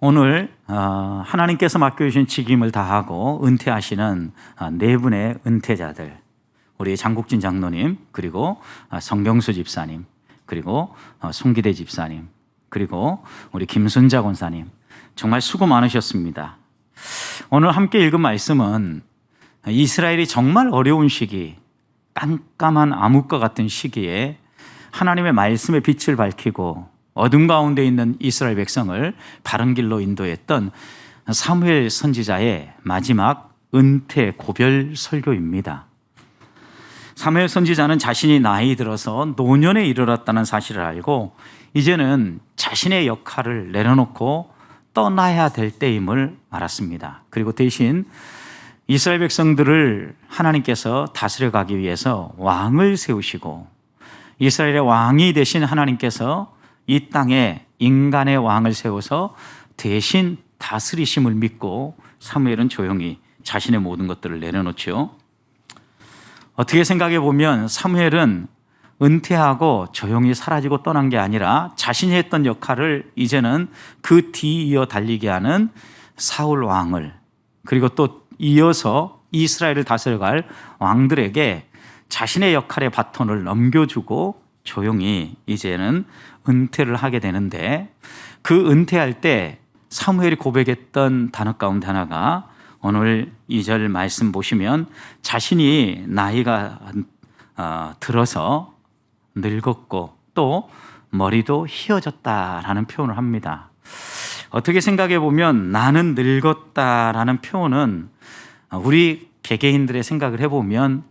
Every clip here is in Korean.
오늘 하나님께서 맡겨주신 직임을 다하고 은퇴하시는 네 분의 은퇴자들, 우리 장국진 장로님, 그리고 성경수 집사님, 그리고 송기대 집사님, 그리고 우리 김순자 권사님, 정말 수고 많으셨습니다. 오늘 함께 읽은 말씀은 이스라엘이 정말 어려운 시기, 깜깜한 암흑과 같은 시기에 하나님의 말씀의 빛을 밝히고 어둠 가운데 있는 이스라엘 백성을 바른 길로 인도했던 사무엘 선지자의 마지막 은퇴 고별 설교입니다. 사무엘 선지자는 자신이 나이 들어서 노년에 이르렀다는 사실을 알고 이제는 자신의 역할을 내려놓고 떠나야 될 때임을 알았습니다. 그리고 대신 이스라엘 백성들을 하나님께서 다스려 가기 위해서 왕을 세우시고 이스라엘의 왕이 되신 하나님께서 이 땅에 인간의 왕을 세워서 대신 다스리심을 믿고 사무엘은 조용히 자신의 모든 것들을 내려놓죠. 어떻게 생각해 보면 사무엘은 은퇴하고 조용히 사라지고 떠난 게 아니라 자신이 했던 역할을 이제는 그 뒤이어 달리게 하는 사울 왕을, 그리고 또 이어서 이스라엘을 다스려갈 왕들에게 자신의 역할의 바톤을 넘겨주고 조용히 이제는 은퇴를 하게 되는데, 그 은퇴할 때 사무엘이 고백했던 단어 가운데 하나가 오늘 2절 말씀 보시면 자신이 나이가 들어서 늙었고 또 머리도 휘어졌다라는 표현을 합니다. 어떻게 생각해 보면 나는 늙었다라는 표현은 우리 개개인들의 생각을 해보면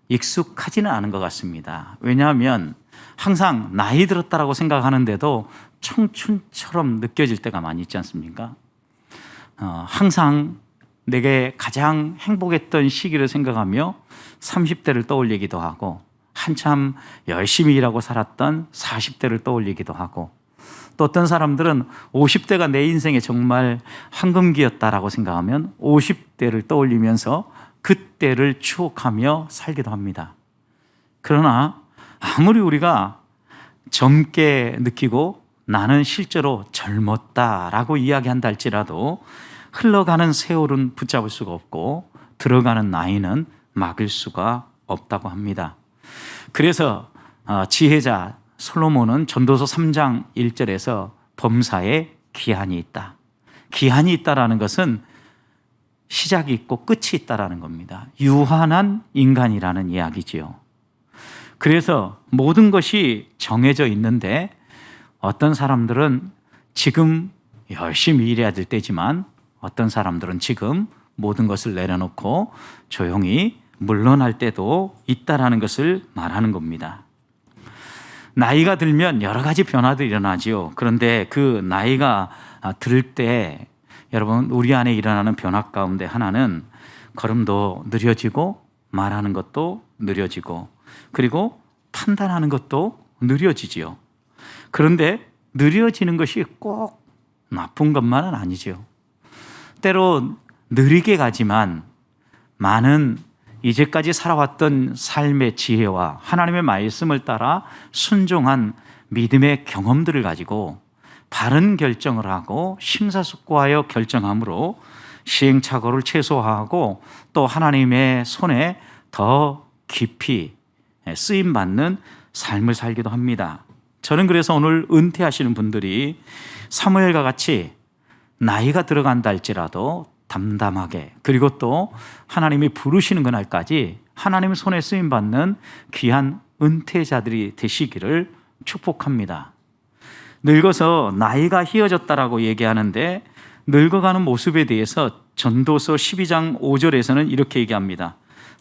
익숙하지는 않은 것 같습니다. 왜냐하면 항상 나이 들었다라고 생각하는데도 청춘처럼 느껴질 때가 많이 있지 않습니까? 항상 내게 가장 행복했던 시기를 생각하며 30대를 떠올리기도 하고 한참 열심히 일하고 살았던 40대를 떠올리기도 하고, 또 어떤 사람들은 50대가 내 인생에 정말 황금기였다라고 생각하면 50대를 떠올리면서 그때를 추억하며 살기도 합니다. 그러나 아무리 우리가 젊게 느끼고 나는 실제로 젊었다라고 이야기한다 할지라도 흘러가는 세월은 붙잡을 수가 없고 들어가는 나이는 막을 수가 없다고 합니다. 그래서 지혜자 솔로몬은 전도서 3장 1절에서 범사에 기한이 있다. 기한이 있다라는 것은 시작이 있고 끝이 있다라는 겁니다. 유한한 인간이라는 이야기지요. 그래서 모든 것이 정해져 있는데 어떤 사람들은 지금 열심히 일해야 될 때지만 어떤 사람들은 지금 모든 것을 내려놓고 조용히 물러날 때도 있다라는 것을 말하는 겁니다. 나이가 들면 여러 가지 변화들이 일어나지요. 그런데 그 나이가 들 때 여러분, 우리 안에 일어나는 변화 가운데 하나는 걸음도 느려지고 말하는 것도 느려지고 그리고 판단하는 것도 느려지지요. 그런데 느려지는 것이 꼭 나쁜 것만은 아니죠. 때로 느리게 가지만 많은 이제까지 살아왔던 삶의 지혜와 하나님의 말씀을 따라 순종한 믿음의 경험들을 가지고 바른 결정을 하고 심사숙고하여 결정함으로 시행착오를 최소화하고 또 하나님의 손에 더 깊이 쓰임받는 삶을 살기도 합니다. 저는 그래서 오늘 은퇴하시는 분들이 사무엘과 같이 나이가 들어간다 할지라도 담담하게, 그리고 또 하나님이 부르시는 그날까지 하나님의 손에 쓰임받는 귀한 은퇴자들이 되시기를 축복합니다. 늙어서 나이가 희어졌다라고 얘기하는데 늙어가는 모습에 대해서 전도서 12장 5절에서는 이렇게 얘기합니다.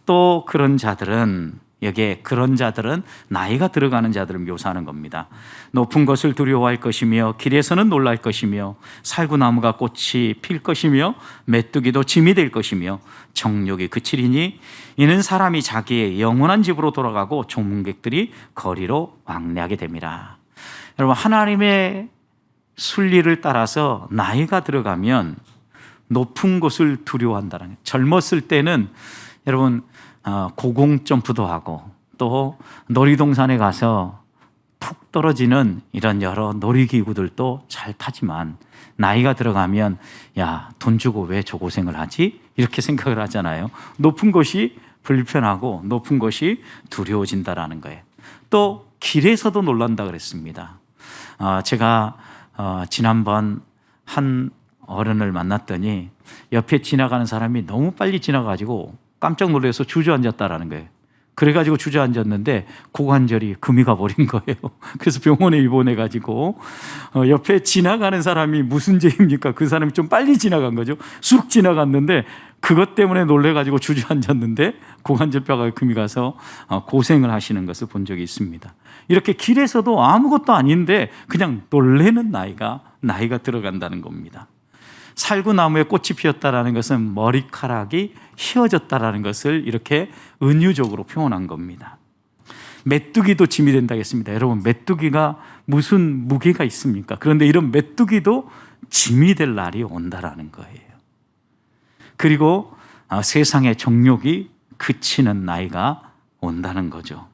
또 그런 자들은, 여기에 그런 자들은 나이가 들어가는 자들을 묘사하는 겁니다. 높은 것을 두려워할 것이며 길에서는 놀랄 것이며 살구나무가 꽃이 필 것이며 메뚜기도 짐이 될 것이며 정욕이 그치리니 이는 사람이 자기의 영원한 집으로 돌아가고 종문객들이 거리로 왕래하게 됩니다. 여러분, 하나님의 순리를 따라서 나이가 들어가면 높은 곳을 두려워한다는 거예요. 젊었을 때는 여러분 고공점프도 하고 또 놀이동산에 가서 푹 떨어지는 이런 여러 놀이기구들도 잘 타지만 나이가 들어가면 야, 돈 주고 왜 저 고생을 하지? 이렇게 생각을 하잖아요. 높은 곳이 불편하고 높은 곳이 두려워진다라는 거예요. 또 길에서도 놀란다 그랬습니다. 제가 지난번 한 어른을 만났더니 옆에 지나가는 사람이 너무 빨리 지나가지고 깜짝 놀라서 주저앉았다라는 거예요. 그래가지고 주저앉았는데 고관절이 금이 가버린 거예요. 그래서 병원에 입원해가지고 옆에 지나가는 사람이 무슨 죄입니까? 그 사람이 좀 빨리 지나간 거죠. 쑥 지나갔는데 그것 때문에 놀래가지고 주저앉았는데 고관절뼈가 금이 가서 고생을 하시는 것을 본 적이 있습니다. 이렇게 길에서도 아무것도 아닌데 그냥 놀래는 나이가 들어간다는 겁니다. 살구나무에 꽃이 피었다라는 것은 머리카락이 휘어졌다라는 것을 이렇게 은유적으로 표현한 겁니다. 메뚜기도 짐이 된다고 했습니다. 여러분, 메뚜기가 무슨 무게가 있습니까? 그런데 이런 메뚜기도 짐이 될 날이 온다라는 거예요. 그리고 세상의 정욕이 그치는 나이가 온다는 거죠.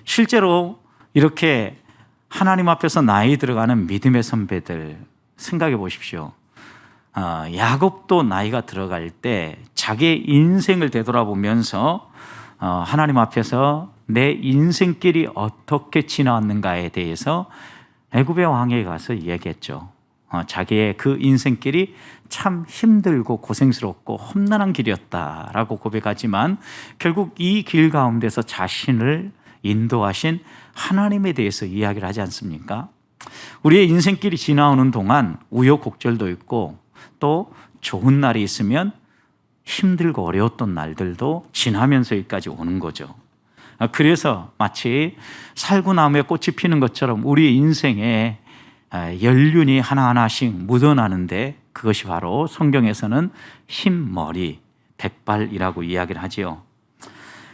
실제로 이렇게 하나님 앞에서 나이 들어가는 믿음의 선배들 생각해 보십시오. 야곱도 나이가 들어갈 때 자기의 인생을 되돌아보면서 하나님 앞에서 내 인생길이 어떻게 지나왔는가에 대해서 애굽의 왕에게 가서 이야기했죠. 자기의 그 인생길이 참 힘들고 고생스럽고 험난한 길이었다라고 고백하지만 결국 이 길 가운데서 자신을 인도하신 하나님에 대해서 이야기를 하지 않습니까? 우리의 인생길이 지나오는 동안 우여곡절도 있고 또 좋은 날이 있으면 힘들고 어려웠던 날들도 지나면서 여기까지 오는 거죠. 그래서 마치 살구나무에 꽃이 피는 것처럼 우리 인생에 연륜이 하나하나씩 묻어나는데 그것이 바로 성경에서는 흰머리, 백발이라고 이야기를 하지요.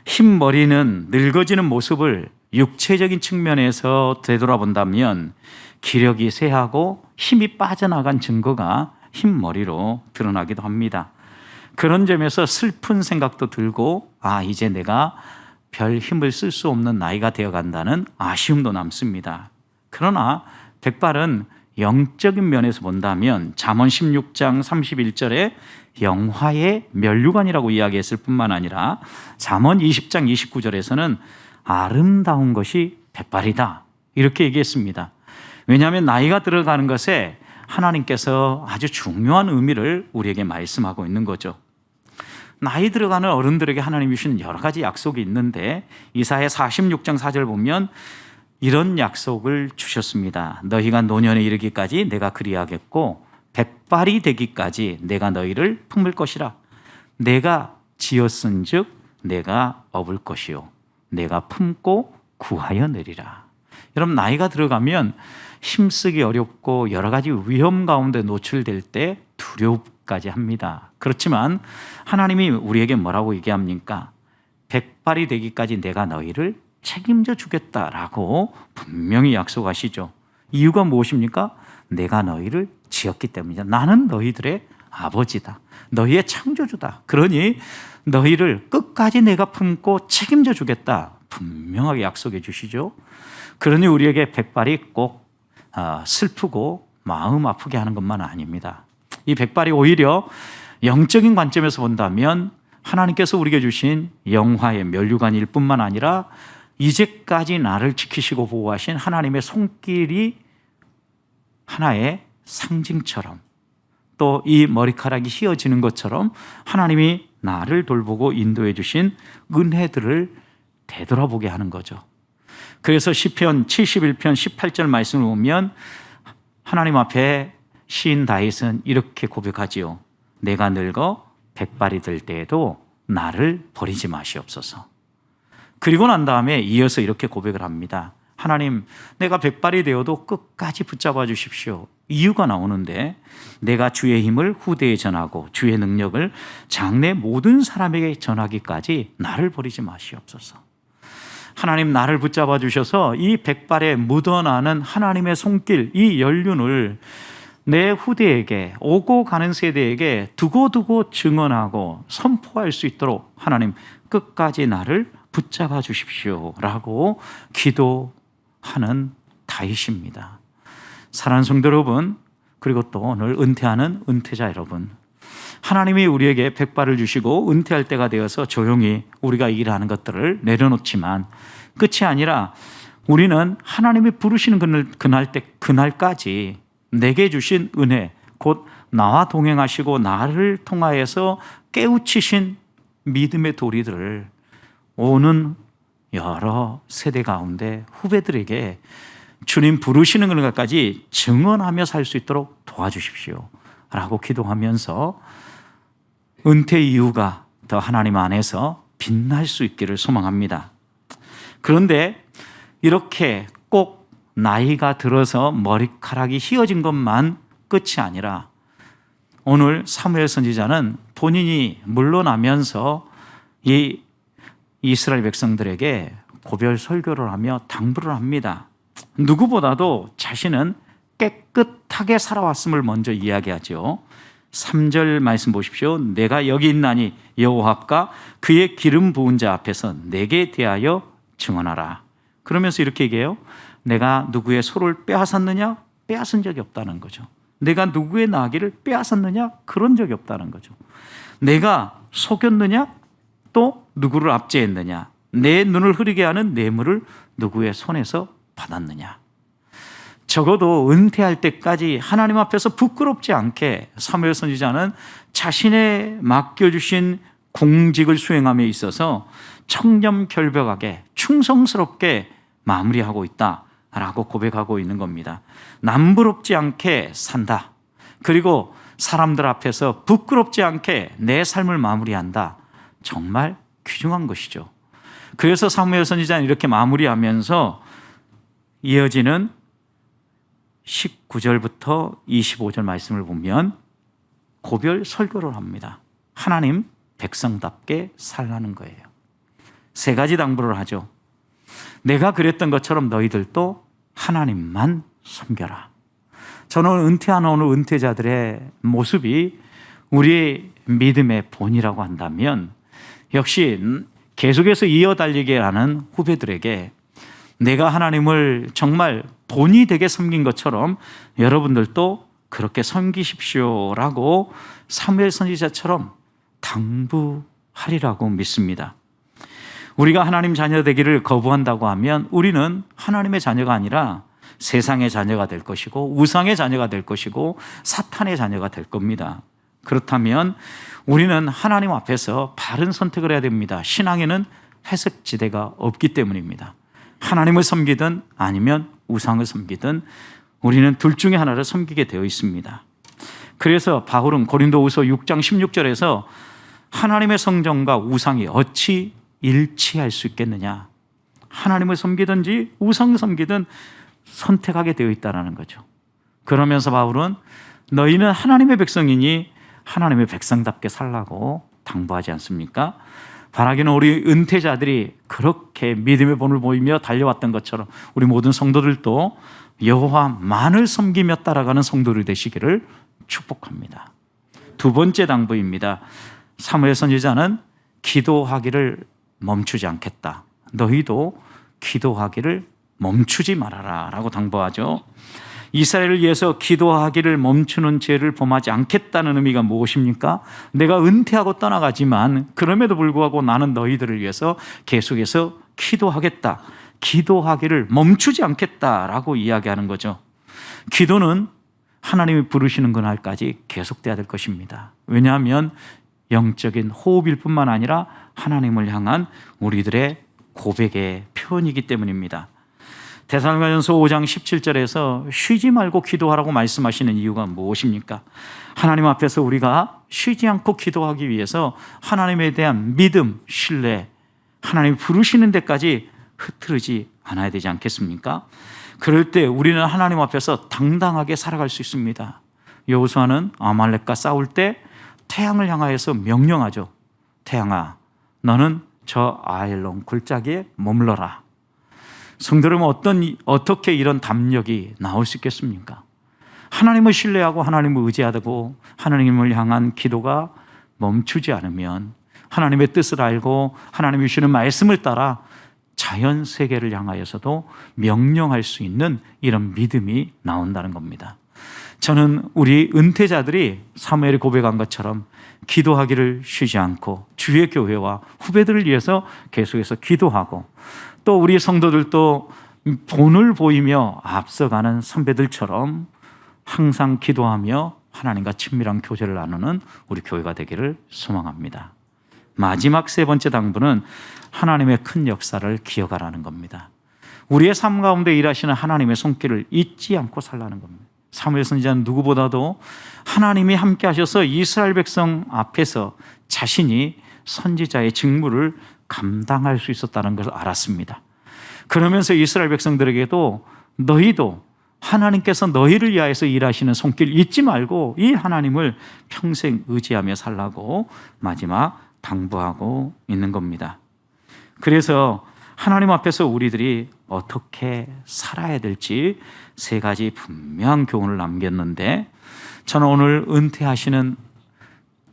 흰머리는 늙어지는 모습을 육체적인 측면에서 되돌아본다면 기력이 쇠하고 힘이 빠져나간 증거가 흰머리로 드러나기도 합니다. 그런 점에서 슬픈 생각도 들고 이제 내가 별 힘을 쓸 수 없는 나이가 되어간다는 아쉬움도 남습니다. 그러나 백발은 영적인 면에서 본다면 잠언 16장 31절에 영화의 면류관이라고 이야기했을 뿐만 아니라 잠언 20장 29절에서는 아름다운 것이 백발이다 이렇게 얘기했습니다. 왜냐하면 나이가 들어가는 것에 하나님께서 아주 중요한 의미를 우리에게 말씀하고 있는 거죠. 나이 들어가는 어른들에게 하나님이 주신 여러 가지 약속이 있는데 이사야 46장 4절 보면 이런 약속을 주셨습니다. 너희가 노년에 이르기까지 내가 그리하겠고 백발이 되기까지 내가 너희를 품을 것이라. 내가 지었은즉 내가 업을 것이요 내가 품고 구하여내리라. 여러분, 나이가 들어가면 힘쓰기 어렵고 여러 가지 위험 가운데 노출될 때 두렵까지 합니다. 그렇지만 하나님이 우리에게 뭐라고 얘기합니까? 백발이 되기까지 내가 너희를 책임져 주겠다라고 분명히 약속하시죠. 이유가 무엇입니까? 내가 너희를 지었기 때문이다. 나는 너희들의 아버지다. 너희의 창조주다. 그러니 너희를 끝까지 내가 품고 책임져 주겠다. 분명하게 약속해 주시죠. 그러니 우리에게 백발이 꼭 슬프고 마음 아프게 하는 것만 아닙니다. 이 백발이 오히려 영적인 관점에서 본다면 하나님께서 우리에게 주신 영화의 면류관일 뿐만 아니라 이제까지 나를 지키시고 보호하신 하나님의 손길이 하나의 상징처럼 또 이 머리카락이 휘어지는 것처럼 하나님이 나를 돌보고 인도해 주신 은혜들을 되돌아보게 하는 거죠. 그래서 시편 71편 18절 말씀을 보면 하나님 앞에 시인 다윗은 이렇게 고백하지요. 내가 늙어 백발이 될 때에도 나를 버리지 마시옵소서. 그리고 난 다음에 이어서 이렇게 고백을 합니다. 하나님, 내가 백발이 되어도 끝까지 붙잡아 주십시오. 이유가 나오는데 내가 주의 힘을 후대에 전하고 주의 능력을 장래 모든 사람에게 전하기까지 나를 버리지 마시옵소서. 하나님, 나를 붙잡아 주셔서 이 백발에 묻어나는 하나님의 손길, 이 연륜을 내 후대에게, 오고 가는 세대에게 두고두고 증언하고 선포할 수 있도록 하나님 끝까지 나를 붙잡아 주십시오 라고 기도하고 하는 다윗입니다. 사랑하는 성도 여러분, 그리고 또 오늘 은퇴하는 은퇴자 여러분, 하나님이 우리에게 백발을 주시고 은퇴할 때가 되어서 조용히 우리가 일하는 것들을 내려놓지만 끝이 아니라 우리는 하나님이 부르시는 그날까지 내게 주신 은혜, 곧 나와 동행하시고 나를 통하여서 깨우치신 믿음의 도리들을 오는 여러 세대 가운데 후배들에게 주님 부르시는 그날까지 증언하며 살 수 있도록 도와주십시오 라고 기도하면서 은퇴 이후가 더 하나님 안에서 빛날 수 있기를 소망합니다. 그런데 이렇게 꼭 나이가 들어서 머리카락이 휘어진 것만 끝이 아니라 오늘 사무엘 선지자는 본인이 물러나면서 이 이스라엘 백성들에게 고별 설교를 하며 당부를 합니다. 누구보다도 자신은 깨끗하게 살아왔음을 먼저 이야기하죠. 3절 말씀 보십시오. 내가 여기 있나니 여호와가 그의 기름 부은 자 앞에서 내게 대하여 증언하라. 그러면서 이렇게 얘기해요. 내가 누구의 소를 빼앗았느냐? 빼앗은 적이 없다는 거죠. 내가 누구의 나귀를 빼앗았느냐? 그런 적이 없다는 거죠. 내가 속였느냐? 또 누구를 압제했느냐? 내 눈을 흐리게 하는 뇌물을 누구의 손에서 받았느냐? 적어도 은퇴할 때까지 하나님 앞에서 부끄럽지 않게 사무엘 선지자는 자신의 맡겨주신 공직을 수행함에 있어서 청렴결벽하게 충성스럽게 마무리하고 있다라고 고백하고 있는 겁니다. 남부럽지 않게 산다. 그리고 사람들 앞에서 부끄럽지 않게 내 삶을 마무리한다. 정말 귀중한 것이죠. 그래서 사무엘 선지자는 이렇게 마무리하면서 이어지는 19절부터 25절 말씀을 보면 고별 설교를 합니다. 하나님 백성답게 살라는 거예요. 세 가지 당부를 하죠. 내가 그랬던 것처럼 너희들도 하나님만 섬겨라. 저는 은퇴하는 오늘 은퇴자들의 모습이 우리의 믿음의 본이라고 한다면 역시 계속해서 이어달리게 하는 후배들에게 내가 하나님을 정말 본이 되게 섬긴 것처럼 여러분들도 그렇게 섬기십시오라고 사무엘 선지자처럼 당부하리라고 믿습니다. 우리가 하나님 자녀 되기를 거부한다고 하면 우리는 하나님의 자녀가 아니라 세상의 자녀가 될 것이고 우상의 자녀가 될 것이고 사탄의 자녀가 될 겁니다. 그렇다면 우리는 하나님 앞에서 바른 선택을 해야 됩니다. 신앙에는 회색지대가 없기 때문입니다. 하나님을 섬기든 아니면 우상을 섬기든 우리는 둘 중에 하나를 섬기게 되어 있습니다. 그래서 바울은 고린도후서 6장 16절에서 하나님의 성전과 우상이 어찌 일치할 수 있겠느냐. 하나님을 섬기든지 우상을 섬기든 선택하게 되어 있다는 거죠. 그러면서 바울은 너희는 하나님의 백성이니 하나님의 백성답게 살라고 당부하지 않습니까? 바라기는 우리 은퇴자들이 그렇게 믿음의 본을 보이며 달려왔던 것처럼 우리 모든 성도들도 여호와만을 섬기며 따라가는 성도들이 되시기를 축복합니다. 두 번째 당부입니다. 사무엘 선지자는 기도하기를 멈추지 않겠다. 너희도 기도하기를 멈추지 말아라 라고 당부하죠. 이스라엘을 위해서 기도하기를 멈추는 죄를 범하지 않겠다는 의미가 무엇입니까? 내가 은퇴하고 떠나가지만 그럼에도 불구하고 나는 너희들을 위해서 계속해서 기도하겠다. 기도하기를 멈추지 않겠다라고 이야기하는 거죠. 기도는 하나님이 부르시는 그날까지 계속돼야 될 것입니다. 왜냐하면 영적인 호흡일 뿐만 아니라 하나님을 향한 우리들의 고백의 표현이기 때문입니다. 데살로니가전서 5장 17절에서 쉬지 말고 기도하라고 말씀하시는 이유가 무엇입니까? 하나님 앞에서 우리가 쉬지 않고 기도하기 위해서 하나님에 대한 믿음, 신뢰, 하나님이 부르시는 데까지 흐트르지 않아야 되지 않겠습니까? 그럴 때 우리는 하나님 앞에서 당당하게 살아갈 수 있습니다. 여호수아는 아말렉과 싸울 때 태양을 향하여서 명령하죠. 태양아, 너는 저 아엘론 골짜기에 머물러라. 성도 여러분, 어떻게 이런 담력이 나올 수 있겠습니까? 하나님을 신뢰하고 하나님을 의지하고 하나님을 향한 기도가 멈추지 않으면 하나님의 뜻을 알고 하나님이 주시는 말씀을 따라 자연 세계를 향하여서도 명령할 수 있는 이런 믿음이 나온다는 겁니다. 저는 우리 은퇴자들이 사무엘이 고백한 것처럼 기도하기를 쉬지 않고 주의 교회와 후배들을 위해서 계속해서 기도하고, 또 우리 성도들도 본을 보이며 앞서가는 선배들처럼 항상 기도하며 하나님과 친밀한 교제를 나누는 우리 교회가 되기를 소망합니다. 마지막 세 번째 당부는 하나님의 큰 역사를 기억하라는 겁니다. 우리의 삶 가운데 일하시는 하나님의 손길을 잊지 않고 살라는 겁니다. 사무엘 선지자는 누구보다도 하나님이 함께 하셔서 이스라엘 백성 앞에서 자신이 선지자의 직무를 감당할 수 있었다는 것을 알았습니다. 그러면서 이스라엘 백성들에게도 너희도 하나님께서 너희를 위하여서 일하시는 손길 잊지 말고 이 하나님을 평생 의지하며 살라고 마지막 당부하고 있는 겁니다. 그래서 하나님 앞에서 우리들이 어떻게 살아야 될지 세 가지 분명한 교훈을 남겼는데, 저는 오늘 은퇴하시는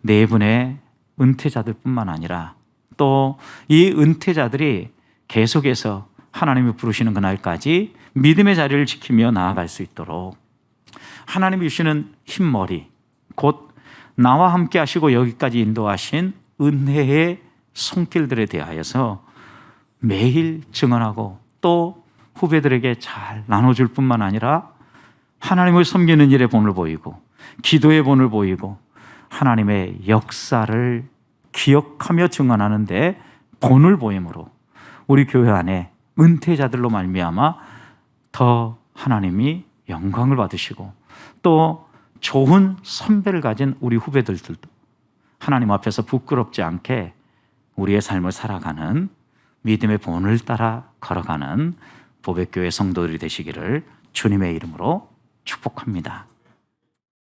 네 분의 은퇴자들뿐만 아니라 또 이 은퇴자들이 계속해서 하나님이 부르시는 그날까지 믿음의 자리를 지키며 나아갈 수 있도록 하나님이 주시는 흰머리, 곧 나와 함께 하시고 여기까지 인도하신 은혜의 손길들에 대하여서 매일 증언하고 또 후배들에게 잘 나눠줄 뿐만 아니라 하나님을 섬기는 일에 본을 보이고 기도의 본을 보이고 하나님의 역사를 기억하며 증언하는데 본을 보임으로 우리 교회 안에 은퇴자들로 말미암아 더 하나님이 영광을 받으시고 또 좋은 선배를 가진 우리 후배들도 하나님 앞에서 부끄럽지 않게 우리의 삶을 살아가는 믿음의 본을 따라 걸어가는 보백교회 성도들이 되시기를 주님의 이름으로 축복합니다.